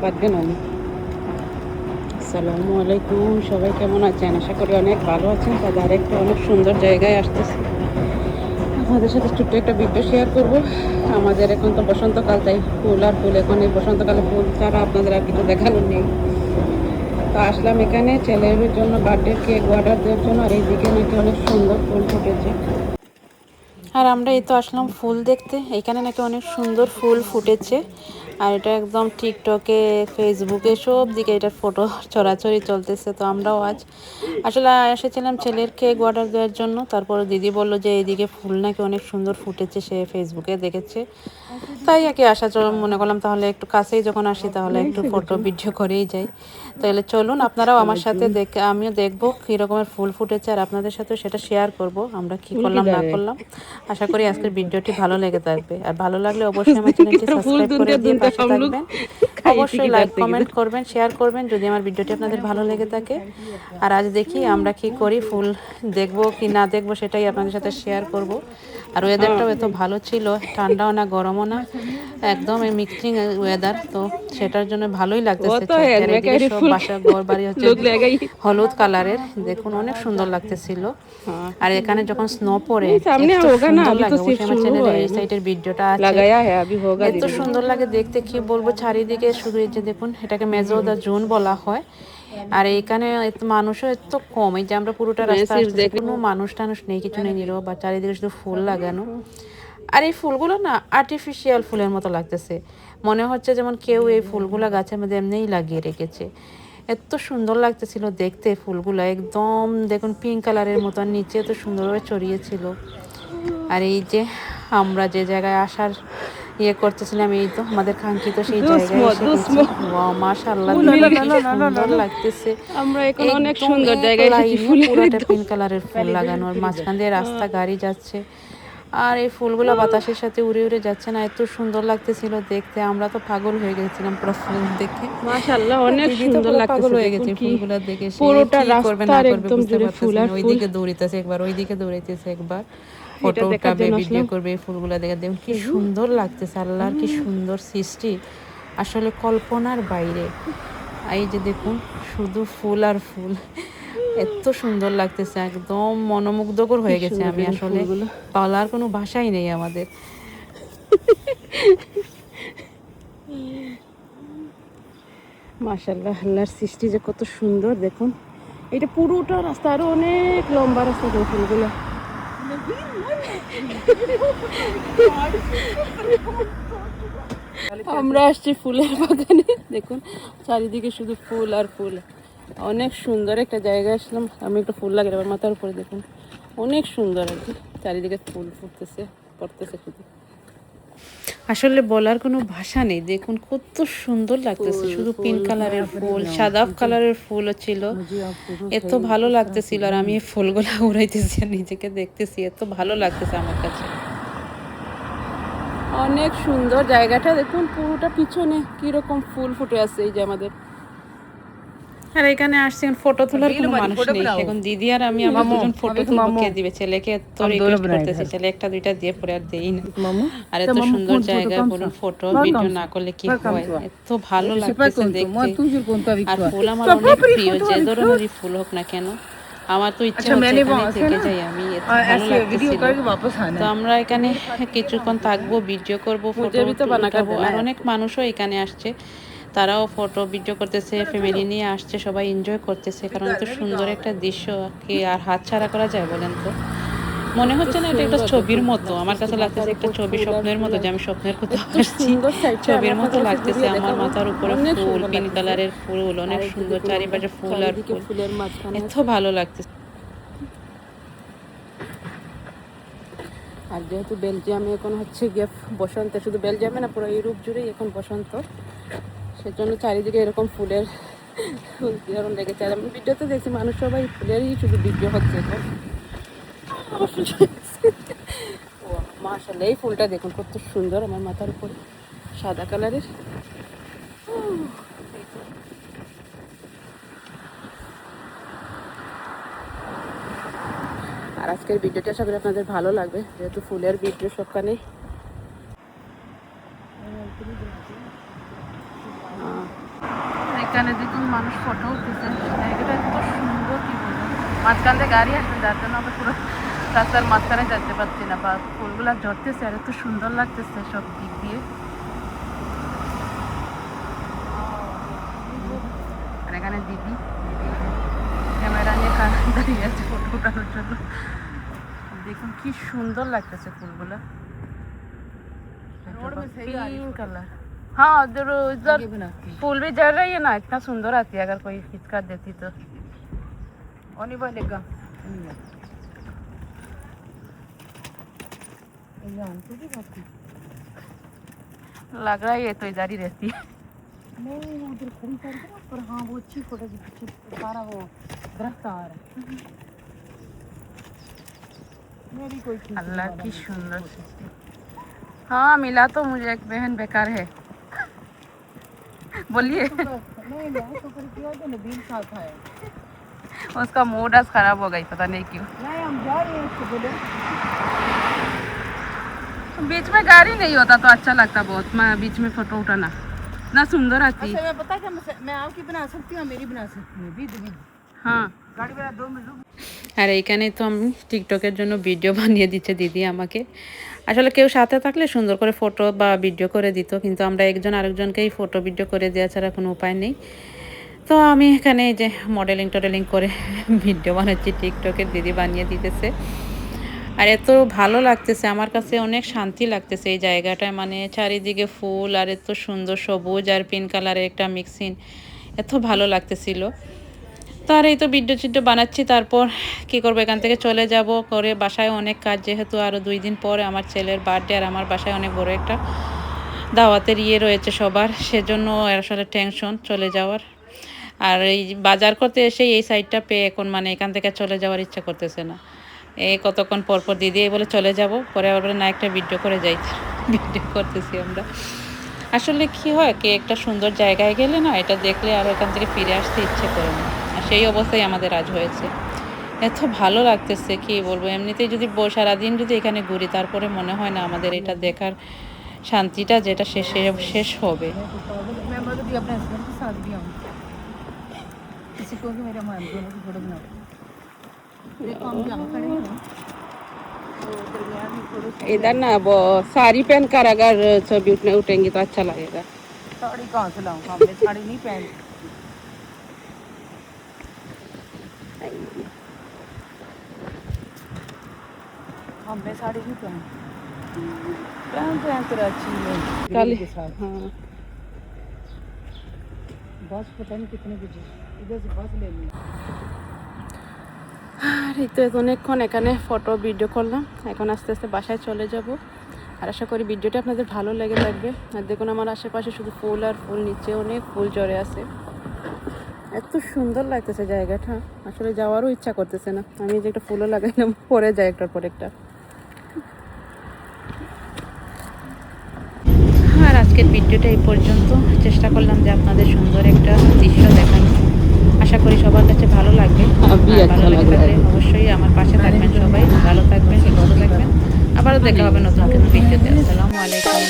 বাদবেন আমি। আসসালামু আলাইকুম, সবাই কেমন আছেন? আশা করি অনেক ভালো আছেন। তাদের আরেকটা অনেক সুন্দর জায়গায় আসতেছি, আপনাদের সাথে ছোট্ট একটা ভিডিও শেয়ার করব। আমাদের এখন তো বসন্তকাল, তাই ফুল আর ফুল। এখন এই বসন্তকালে ফুল ছাড়া আপনাদের আর কিছু দেখানোর নেই। তো আসলাম এখানে ছেলের জন্য বার্থডে কেক অর্ডার দেওয়ার জন্য। আর এইদিকে নাকি অনেক সুন্দর ফুল ফুটেছে। আর আমরা এই তো আসলাম ফুল দেখতে। এখানে নাকি অনেক সুন্দর ফুল ফুটেছে। আর এটা একদম টিকটকে, ফেসবুকে সব দিকে এটার ফটো ছড়াছড়ি চলতেছে। তো আমরাও আজ আসলে এসেছিলাম ছেলের কেক অর্ডার দেওয়ার জন্য। তারপর দিদি বললো যে এইদিকে ফুল নাকি অনেক সুন্দর ফুটেছে, সে ফেসবুকে দেখেছে। তাই আর কি আসা মনে করলাম তাহলে একটু কাছেই যখন আসি তাহলে একটু ফটো ভিডিও করেই যাই। তাহলে চলুন আপনারাও আমার সাথে দেখে, আমিও দেখবো কী রকমের ফুল ফুটেছে আর আপনাদের সাথেও সেটা শেয়ার করব আমরা কি করলাম না করলাম। আশা করি আজকের ভিডিওটি ভালো লেগে থাকবে। আর ভালো লাগলে অবশ্যই আমার চ্যানেলটি সাবস্ক্রাইব করে দিয়ে পাশে থাকবেন। অবশ্যই লাইক কমেন্ট করবেন, শেয়ার করবেন যদি আমার ভিডিওটি আপনাদের ভালো লেগে থাকে। আর আজ দেখি আমরা কি করি, ফুল দেখবো কি না দেখবো সেটাই আপনাদের সাথে শেয়ার করব। আর ওয়েদারটাও এত ভালো ছিল, ঠান্ডাও না গরমও না, একদম এই মিক্সিং ওয়েদার। তো সেটার জন্য ভালোই লাগতেছে দেখতে। আর এদিকে সব বাসা ঘর বাড়ি হচ্ছে হলুদ কালারের, দেখুন অনেক সুন্দর লাগতেছিল। আর এখানে যখন স্নো পড়ে এত সুন্দর লাগে, অবশ্যই আমার চ্যানেলে এই সাইডের ভিডিওটা আছে। এত সুন্দর লাগে দেখতে, কি বলবো। চারিদিকে শুধু এই যে দেখুন, এটাকে মেজোদা জুন বলা হয়। আর এইখানে মানুষও এত কম, এই যে আমরা পুরোটা রাস্তা আসতেছি, কোনো মানুষ টানুষ নেই, কিছু নেই, নীরব। বা চারিদিকে শুধু ফুল লাগানো। আর এই ফুলগুলো না আর্টিফিশিয়াল ফুলের মতো লাগতেছে, মনে হচ্ছে যেমন কেউ এই ফুলগুলো গাছের মধ্যে এমনিই লাগিয়ে রেখেছে। এত সুন্দর লাগতেছিল দেখতে ফুলগুলো, একদম দেখুন পিঙ্ক কালারের মতো, আর নিচে এত সুন্দরভাবে ছড়িয়েছিল। আর এই যে আমরা যে জায়গায় আসার করতেছিলাম, এই তো আমাদের কাঙ্ক্ষিত সেই জায়গায় এসে গেছি। ওয়াও, মাশাআল্লাহ, কি সুন্দর লাগতেছে। আমরা এখন অনেক একদম সুন্দর এক জায়গায় এসেছি, লাইনে ফুলের পুরোটা একদম পিঙ্ক কালারের ফুল লাগানো, আর মাঝখান দিয়ে রাস্তা গাড়ি যাচ্ছে। আর এই ফুলগুলো বাতাসের সাথে উড়ে উড়ে যাচ্ছে না, এত সুন্দর লাগতেছিল দেখতে। আমরা তো পাগল হয়ে গেছিলাম পুরো ফুল দেখে। মাশাআল্লাহ অনেক দিদি তো সুন্দর পুরো পাগল লাগতেছে। হয়ে দেখুন গেছে কি ফুলগুলো দেখে, সে পুরোটা কি করবে না রাস্তার করবে একদম বুঝতে জুড়ে ফুল পারতেছে না। আর ফুল। ওইদিকে দৌড়িতেছে একবার, ওইদিকে দৌড়াইতেছে একবার, এটা ফটো দেখার উঠাবে, জন্য ভিডিও আসলাম। করবে। এই ফুলগুলো দেখে দেখুন কি সুন্দর লাগতেছে, আল্লাহর কি সুন্দর সৃষ্টি, আসলে কল্পনার বাইরে। এই যে দেখুন শুধু ফুল আর ফুল, এত সুন্দর লাগতেছে, একদম মনোমুগ্ধকর কি হয়ে গেছে। সুন্দর আমি দেখুন আসলে ফুলগুলো। বলার কোনো ভাষাই নেই আমাদের। মাশাআল্লাহ, আল্লাহর সৃষ্টি যে কত সুন্দর দেখুন। এটা পুরোটা রাস্তা, আরো অনেক লম্বা রাস্তা দেখুন ফুলগুলো। আমরা আসছি ফুলের বাগানে, দেখুন চারিদিকে শুধু ফুল আর ফুল। অনেক সুন্দর একটা জায়গায় আসলাম। আমি একটা ফুল লাগিয়ে আমার মাথার উপরে দেখুন, অনেক সুন্দর আর কি। চারিদিকে ফুল ফুটতেছে, পড়তেছে শুধু। আসলে বলার কোনো ভাষা নেই, দেখুন কত সুন্দর লাগতেছে। শুধু পিঙ্ক কালারের ফুল, সাদা কালারের ফুলও ছিল, এত ভালো লাগতেছিল। আর আমি এই ফুলগুলো উড়াইতেছি আর নিজেকে দেখতেছি, এত ভালো লাগতেছে আমার কাছে। অনেক সুন্দর জায়গাটা দেখুন, পুরোটা পিছনে কিরকম ফুল ফুটে আছে। এই যে আমাদের, আর এখানে আসছি, ফটো তোলার কোনো মানুষ নেই এখন। দিদি আর আমি, আমরা দুজন ফটো তুলবো, কে দিবে? ছেলেকে এত রিকোয়েস্ট করতেছি, ছেলে একটা দুইটা দিয়ে পরে আর দেই না। আর এত সুন্দর জায়গায় বলুন ফটো ভিডিও না করলে কি হয়? এত ভালো লাগতেছে দেখতে। আর ফুল আমার অনেক প্রিয়, যে ধরনেরই ফুল হোক না কেন, আমার তো ইচ্ছা হচ্ছে এখানে থেকে যাই আমি, এত ভালো লাগতেছিল। তো আমরা এখানে কিছুক্ষণ থাকবো, ভিডিও করব, ফটো উঠাবো। আর অনেক মানুষও এখানে আসছে, তারাও ফটো ভিডিও করতেছে, ফ্যামিলি নিয়ে আসছে, সবাই এনজয় করতেছে। কারণ এত সুন্দর একটা দৃশ্য কি আর হাতছাড়া করা যায় বলেন তো? মনে হচ্ছে না এটা একটা ছবির মতো, আমার কাছে লাগতেছে একটা ছবি, স্বপ্নের মতো, যে আমি স্বপ্নের কোথাও আসছি। ছবির মতো লাগতেছে। আমার মাথার উপরে ফুল, পিঙ্ক কালারের ফুল, অনেক সুন্দর, চারিপাশে ফুল আর ফুল, ফুলের মাঝখানে। এত ভালো লাগতেছে। আর যেহেতু বেলজিয়ামে এখন হচ্ছে গিয়ে বসন্ত, শুধু বেলজিয়ামে না পুরো ইউরোপ জুড়েই এখন বসন্ত, সেজন্য চারিদিকে এরকম ফুলের যেরকম লেগেছে। আর আমি ভিডিওতে দেখছি মানুষ সবাই ফুলেরই শুধু ভিডিও হচ্ছে এখন। ও মাশাআল্লাহ, এই ফুলটা দেখুন কত সুন্দর, আমার মাথার উপরে সাদা কালারের। আর আজকের ভিডিওটা আশা করি আপনাদের ভালো লাগবে, যেহেতু ফুলের ভিডিও সবখানে। মাঝখান থেকে গাড়ি আসছে, যার জন্য আমরা পুরো রাস্তার মাঝখানে যেতে পারছি না। বা ফুলগুলা ঝরতেছে আর এত সুন্দর লাগতেছে সব দিক দিয়ে। আর এখানে দিদি ক্যামেরা নিয়ে দাঁড়িয়ে আছে ফটো ওঠানোর জন্য। দেখুন কি সুন্দর লাগতেছে ফুলগুলা, पिंक कलर। हाँ उधर उधर फूल भी जल रही है ना, इतना सुंदर आती है। अगर कोई खिंचका देती तो नहीं बनेगा। लग रहा है ये तो इधर ही रहती है। नहीं उधर खड़ी करके ना, पर हाँ वो अच्छी फोटो की पीछे सारा वो दरख्त आ रहा है। मेरी कोई अल्लाह की सुंदर। हाँ मिला तो मुझे एक बहन बेकार है। बोलिए। नहीं तो फिर क्यों तो नबील साथ है, उसका मूड आज खराब हो गई, पता नहीं क्यों। नहीं हम जा रहे हैं उसको बोले। बीच में गाड़ी नहीं होता तो अच्छा लगता बहुत, मैं बीच में फोटो उठाना ना सुंदर आती। अच्छा मैं पता क्या, मैं आपकी बना सकती हूँ, मेरी बना सकती हूँ भी। हाँ गाड़ी बना दो मिनट। আর এইখানে তো আমি টিকটকের জন্য ভিডিও বানিয়ে দিচ্ছে দিদি আমাকে। আসলে কেউ সাথে থাকলে সুন্দর করে ফটো বা ভিডিও করে দিত, কিন্তু আমরা একজন আরেকজনকেই ফটো ভিডিও করে দেওয়া ছাড়া কোনো উপায় নেই। তো আমি এখানে এই যে মডেলিং টডেলিং করে ভিডিও বানাচ্ছি, টিকটকের দিদি বানিয়ে দিতেছে। আর এত ভালো লাগতেছে, আমার কাছে অনেক শান্তি লাগতেছে এই জায়গাটায়। মানে চারিদিকে ফুল আর এত সুন্দর সবুজ আর পিঙ্ক কালারের একটা মিক্সিং, এত ভালো লাগতেছিল। তো আর এই তো ভিডিও চিডিও বানাচ্ছি, তারপর কি করবো, এখান থেকে চলে যাব। করে বাসায় অনেক কাজ, যেহেতু আরও 2 দিন পরে আমার ছেলের বার্থডে, আর আমার বাসায় অনেক বড় একটা দাওয়াতের ইয়ে রয়েছে সবার, সেজন্য আসলে টেনশন চলে যাওয়ার। আর এই বাজার করতে এসে এই সাইডটা পেয়ে এখন মানে এখান থেকে চলে যাওয়ার ইচ্ছা করতেছে না। এই কতক্ষণ পরপর দিদি এই বলে চলে যাব, পরে আবার না একটা ভিডিও করে যাই। ভিডিও করতেছি আমরা। আসলে কি হয়, কি একটা সুন্দর জায়গায় গেলে না, এটা দেখলে আর এখান থেকে ফিরে আসতে ইচ্ছে করে না। আর সেই অবস্থায় আমাদের আজ হয়েছে। এত ভালো লাগতেছে কি বলবো, এমনিতেই যদি সারাদিন যদি এখানে ঘুরি, তারপরে মনে হয় না আমাদের এটা দেখার শান্তিটা যেটা শেষ হবে। इधर ना वो साड़ी पहन कर अगर छवि उठेंगी तो अच्छा लगेगा। साड़ी कहाँ से लाऊं, हमने साड़ी नहीं पहनी। हमने साड़ी नहीं पहनी, पहन कर अच्छी है कल के साथ। हाँ बस पता नहीं कितने बजे इधर से बस ले ली। আর এই তো অনেকক্ষণ এখানে ফটো ভিডিও করলাম, এখন আস্তে আস্তে বাসায় চলে যাব। আর আশা করি ভিডিওটা আপনাদের ভালো লেগে থাকবে। আর দেখুন আমার আশেপাশে শুধু ফুল আর ফুল, নিচে অনেক ফুল জড়ে আছে। এত সুন্দর লাগতেছে জায়গাটা, আসলে যাওয়ারও ইচ্ছা করতেছে না। আমি যে একটা ফুলও লাগাইলাম, পরে যাই একটার পর একটা। আর আজকের ভিডিওটা এই পর্যন্ত, চেষ্টা করলাম যে আপনাদের সুন্দর একটা দৃশ্য দেখানো। আশা করি সবার কাছে ভালো লাগবে। ভালো লাগলে অবশ্যই আমার পাশে থাকবেন, সবাই ভালো থাকবেন, সুস্থ থাকবেন। আবারও দেখা হবে নতুন কোনো ভিডিওতে। আসসালামু আলাইকুম।